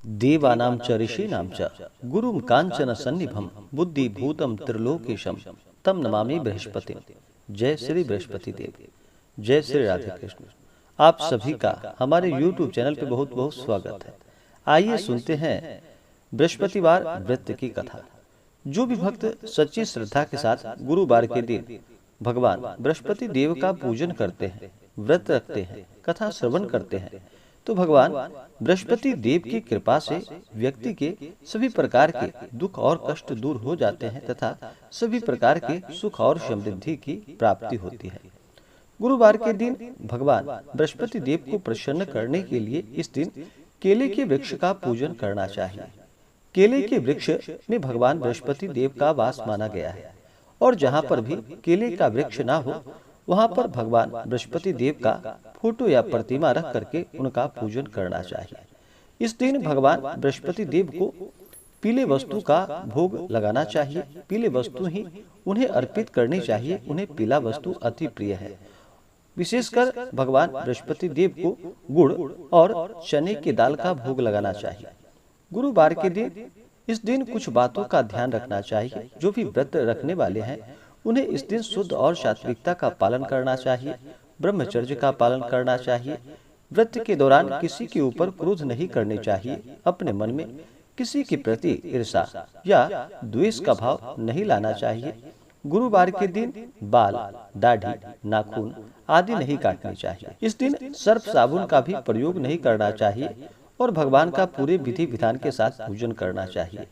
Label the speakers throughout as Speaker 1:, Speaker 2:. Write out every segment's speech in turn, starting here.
Speaker 1: देवानां च ऋषीणां च गुरुं कांचन सन्निभं बुद्धिभूतं त्रिलोकेशम तम नमामि बृहस्पति। जय श्री बृहस्पति देव। जय श्री राधे कृष्ण। आप सभी का हमारे YouTube चैनल पे बहुत बहुत स्वागत है। आइए सुनते हैं बृहस्पतिवार व्रत की कथा। जो भी भक्त सच्ची श्रद्धा के साथ गुरुवार के दिन भगवान बृहस्पति देव का पूजन करते हैं, व्रत रखते हैं, कथा श्रवण करते हैं, तो भगवान बृहस्पति देव की कृपा से व्यक्ति के सभी प्रकार के दुख और कष्ट दूर हो जाते हैं तथा सभी प्रकार के सुख और समृद्धि की प्राप्ति होती है। गुरुवार के दिन भगवान बृहस्पति देव को प्रसन्न करने के लिए इस दिन केले के वृक्ष का पूजन करना चाहिए। केले के वृक्ष में भगवान बृहस्पति देव का वास माना गया है और जहाँ पर भी केले का वृक्ष ना हो वहाँ पर भगवान बृहस्पति देव का फोटो या प्रतिमा रख करके उनका पूजन करना चाहिए। इस दिन भगवान बृहस्पति देव को पीले वस्तु का भोग लगाना चाहिए। पीले वस्तु ही उन्हें अर्पित करनी चाहिए। उन्हें पीला वस्तु अति प्रिय है। विशेषकर भगवान बृहस्पति देव को गुड़ और चने की दाल का भोग लगाना चाहिए। गुरुवार के दिन इस दिन कुछ बातों का ध्यान रखना चाहिए। जो भी व्रत रखने वाले हैं उन्हें इस दिन शुद्ध और सात्विकता का पालन करना चाहिए, ब्रह्मचर्य का पालन करना चाहिए। व्रत के दौरान किसी के ऊपर क्रोध नहीं करने चाहिए। अपने मन में किसी के प्रति ईर्ष्या या द्वेष का भाव नहीं लाना चाहिए। गुरुवार के दिन बाल, दाढ़ी, नाखून आदि नहीं काटने चाहिए। इस दिन सर्फ साबुन का भी प्रयोग नहीं करना चाहिए और भगवान का पूरे विधि विधान के साथ पूजन करना चाहिए।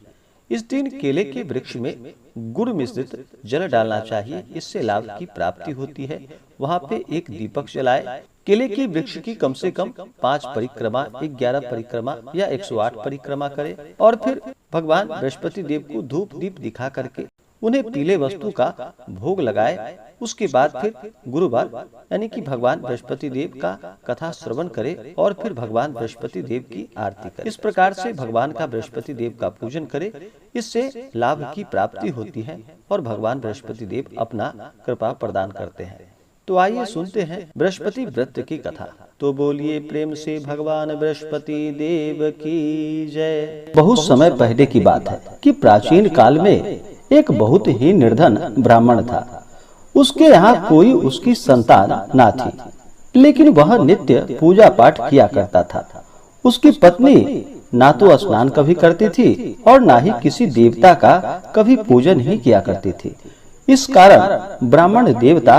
Speaker 1: इस दिन केले के वृक्ष में गुड़ मिश्रित जल डालना चाहिए। इससे लाभ की प्राप्ति होती है। वहाँ पे एक दीपक जलाए। केले के वृक्ष की कम से कम 5 परिक्रमा, 11 परिक्रमा या 108 परिक्रमा करे और फिर भगवान बृहस्पति देव को धूप दीप दिखा करके उन्हें पीले वस्तु का भोग लगाए। उसके बाद फिर गुरुवार यानी कि भगवान बृहस्पति देव का कथा श्रवण करे और फिर भगवान बृहस्पति देव की आरती करे। इस प्रकार से भगवान का बृहस्पति देव का पूजन करे। इससे लाभ की प्राप्ति होती है और भगवान बृहस्पति देव अपना कृपा प्रदान करते हैं। तो आइए सुनते हैं बृहस्पति व्रत की कथा। तो बोलिए प्रेम से भगवान बृहस्पति देव की जय। बहुत समय पहले की बात है कि प्राचीन काल में एक बहुत ही निर्धन ब्राह्मण था। उसके यहाँ कोई उसकी संतान ना थी, लेकिन वह नित्य पूजा पाठ किया करता था। उसकी पत्नी ना तो स्नान कभी करती थी और ना ही किसी देवता का कभी पूजन ही किया करती थी। इस कारण ब्राह्मण देवता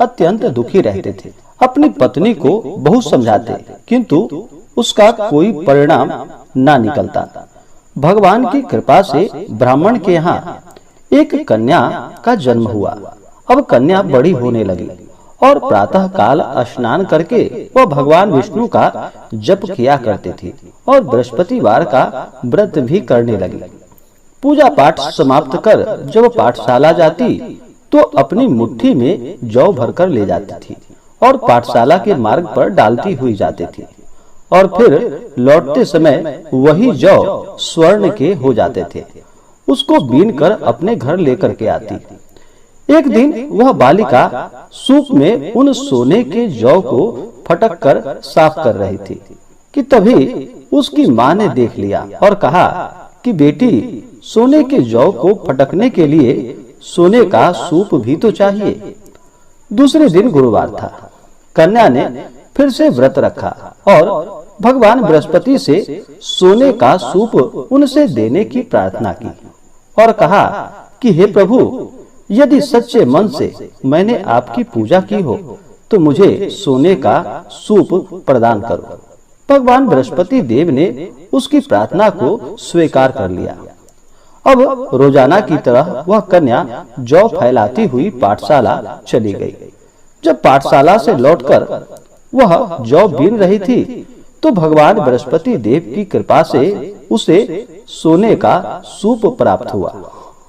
Speaker 1: अत्यंत दुखी रहते थे। अपनी पत्नी को बहुत समझाते किंतु उसका कोई परिणाम ना निकलता। भगवान की कृपा से ब्राह्मण के यहाँ एक कन्या का जन्म हुआ। अब कन्या बड़ी होने लगी और प्रातः काल स्नान करके वह भगवान विष्णु का जप किया करती थी और बृहस्पतिवार का व्रत भी करने लगी। पूजा पाठ समाप्त कर जब पाठशाला जाती तो अपनी मुट्ठी में जौ भरकर ले जाती थी और पाठशाला के मार्ग पर डालती हुई जाती थी और फिर लौटते समय वही जौ स्वर्ण के हो जाते थे। उसको बीन कर अपने घर लेकर के आती। एक दिन वह बालिका सूप में उन सोने के जौ को फटक कर साफ कर रही थी कि तभी उसकी माँ ने देख लिया और कहा कि बेटी, सोने के जौ को फटकने के लिए सोने का सूप भी तो चाहिए। दूसरे दिन गुरुवार था। कन्या ने फिर से व्रत रखा और भगवान बृहस्पति से सोने का सूप उनसे देने की प्रार्थना की और कहा कि हे प्रभु, यदि सच्चे मन से मैंने आपकी पूजा की हो तो मुझे सोने का सूप प्रदान करो। भगवान बृहस्पति देव ने उसकी प्रार्थना को स्वीकार कर लिया। अब रोजाना की तरह वह कन्या जौ फैलाती हुई पाठशाला चली गई। जब पाठशाला से लौटकर वह जौ बीन रही थी तो भगवान बृहस्पति देव की कृपा से उसे सोने का सूप प्राप्त हुआ।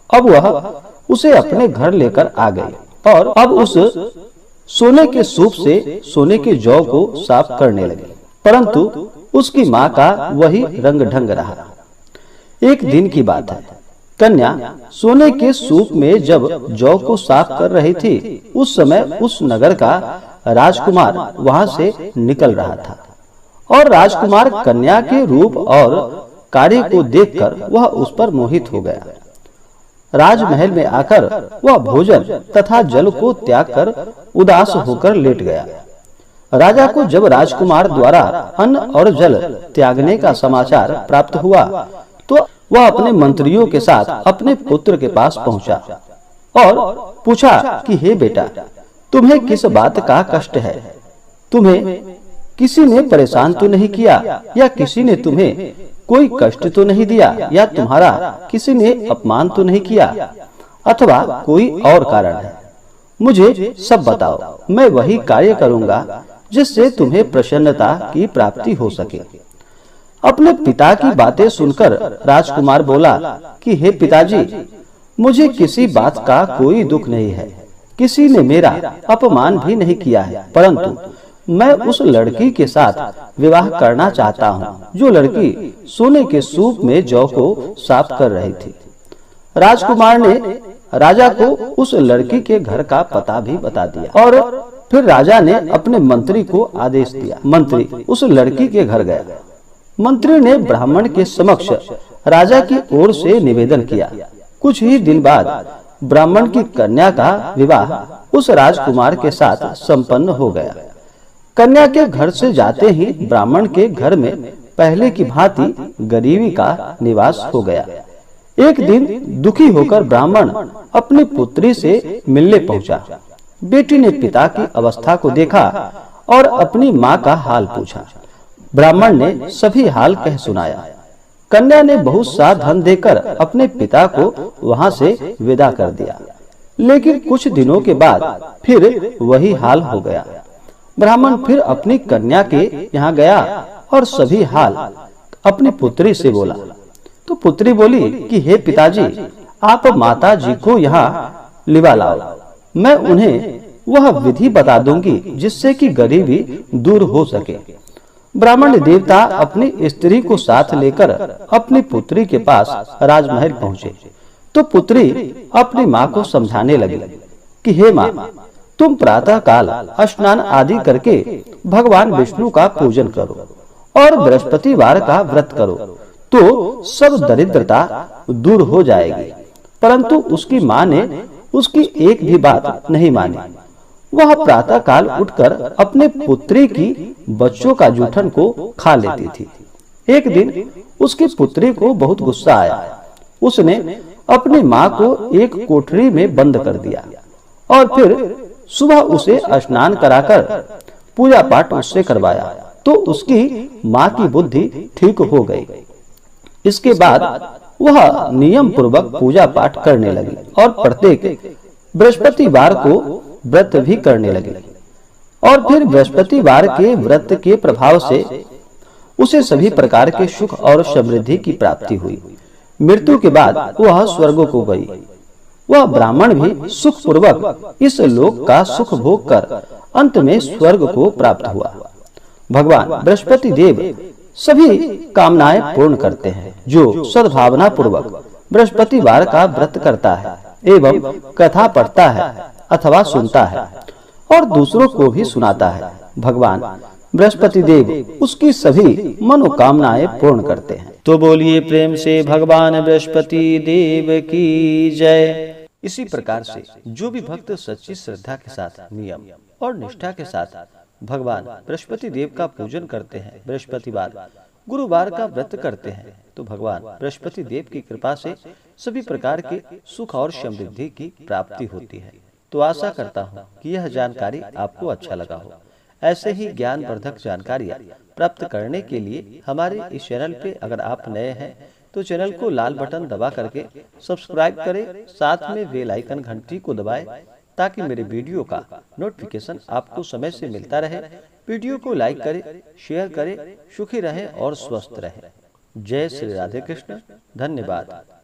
Speaker 1: अब वह उसे अपने घर लेकर आ गई और अब उस सोने के सूप से सोने के जौ को साफ करने लगी, परंतु उसकी माँ का वही रंग ढंग रहा। एक दिन की बात है। कन्या सोने के सूप में जब जौ को साफ कर रही थी, उस समय उस नगर का राजकुमार वहां से निकल रहा था और राजकुमार कन्या के रूप और
Speaker 2: कार्य को देखकर वह उस पर मोहित हो गया। राजमहल में आकर वह भोजन तथा जल को त्याग कर उदास होकर लेट गया। राजा को जब राजकुमार द्वारा अन्न और जल त्यागने का समाचार प्राप्त हुआ तो वह अपने मंत्रियों के साथ अपने पुत्र के पास पहुंचा और पूछा कि हे बेटा, तुम्हें किस बात का कष्ट है? तुम्हें किसी ने परेशान तो नहीं किया, या किसी ने तुम्हें कोई कष्ट तो नहीं दिया, या तुम्हारा किसी ने अपमान तो नहीं किया, अथवा कोई और कारण है? मुझे सब बताओ, मैं वही कार्य करूंगा जिससे तुम्हें प्रसन्नता की प्राप्ति हो सके। अपने पिता की बातें सुनकर राजकुमार बोला कि हे पिताजी, मुझे किसी बात का कोई दुख नहीं है। किसी ने मेरा अपमान भी नहीं किया है, परंतु मैं उस लड़की के साथ विवाह करना चाहता हूँ जो लड़की सोने के सूप में जौ को साफ कर रही थी। राजकुमार ने राजा को उस लड़की के घर का पता भी बता दिया और फिर राजा ने अपने मंत्री को आदेश दिया। मंत्री उस लड़की के घर गया। मंत्री ने ब्राह्मण के समक्ष राजा की ओर से निवेदन किया। कुछ ही दिन बाद ब्राह्मण की कन्या का विवाह उस राजकुमार के साथ संपन्न हो गया। कन्या के घर से जाते ही ब्राह्मण के घर में पहले की भांति गरीबी का निवास हो गया। एक दिन दुखी होकर ब्राह्मण अपनी पुत्री से मिलने पहुंचा। बेटी ने पिता की अवस्था को देखा और अपनी माँ का हाल पूछा। ब्राह्मण ने सभी हाल कह सुनाया। कन्या ने बहुत सा धन देकर अपने पिता को वहां से विदा कर दिया। लेकिन कुछ दिनों के बाद फिर वही हाल हो गया। ब्राह्मण फिर अपनी कन्या के यहाँ गया और सभी हाल अपनी पुत्री से बोला। तो पुत्री बोली कि हे पिताजी, आप माता जी को यहाँ लिवा लाओ। मैं उन्हें वह विधि बता दूंगी जिससे कि गरीबी दूर हो सके। ब्राह्मण देवता अपनी स्त्री को साथ लेकर अपनी पुत्री के पास राजमहल पहुँचे तो पुत्री अपनी माँ को समझाने लगी कि हे माँ, तुम प्रातः काल स्नान आदि करके भगवान विष्णु का पूजन करो और बृहस्पतिवार का व्रत करो तो सब दरिद्रता दूर हो जाएगी। परंतु उसकी माँ ने उसकी एक भी बात नहीं मानी। वह प्रातः काल उठकर अपने पुत्री की बच्चों का जूठन को खा लेती थी। एक दिन उसकी पुत्री को बहुत गुस्सा आया। उसने अपनी माँ को एक कोठरी में बंद कर दिया और फिर सुबह उसे स्नान कराकर पूजा पाठ उससे करवाया तो उसकी माँ की बुद्धि ठीक हो गई। इसके बाद वह नियम पूर्वक पूजा पाठ करने लगी और प्रत्येक बृहस्पतिवार को व्रत भी करने लगी। और फिर बृहस्पतिवार के व्रत के प्रभाव से उसे सभी प्रकार के सुख और समृद्धि की प्राप्ति हुई। मृत्यु के बाद वह स्वर्ग को गई। वह ब्राह्मण भी सुख पूर्वक इस लोक का सुख भोग कर अंत में स्वर्ग को प्राप्त हुआ। भगवान बृहस्पति देव सभी कामनाएं पूर्ण करते हैं जो सद्भावना पूर्वक बृहस्पतिवार का व्रत करता है एवं कथा पढ़ता है अथवा सुनता है और दूसरों को भी सुनाता है। भगवान बृहस्पति देव उसकी सभी मनोकामनाएं पूर्ण करते हैं।
Speaker 1: तो बोलिए प्रेम से भगवान बृहस्पति देव की जय। इसी प्रकार से जो भी भक्त सच्ची श्रद्धा के साथ नियम और निष्ठा के साथ भगवान बृहस्पति देव का पूजन करते हैं, बृहस्पतिवार गुरुवार का व्रत करते हैं, तो भगवान बृहस्पति देव की कृपा से सभी प्रकार के सुख और समृद्धि की प्राप्ति होती है। तो आशा करता हूँ कि यह जानकारी आपको अच्छा लगा हो। ऐसे ही ज्ञान वर्धक जानकारियाँ प्राप्त करने के लिए हमारे इस चैनल पे अगर आप नए हैं तो चैनल को लाल बटन दबा करके सब्सक्राइब करें, साथ में बेल आइकन घंटी को दबाएं ताकि मेरे वीडियो का नोटिफिकेशन आपको समय से मिलता रहे। वीडियो को लाइक करें, शेयर करें, सुखी रहें और स्वस्थ रहें। जय श्री राधे कृष्ण। धन्यवाद।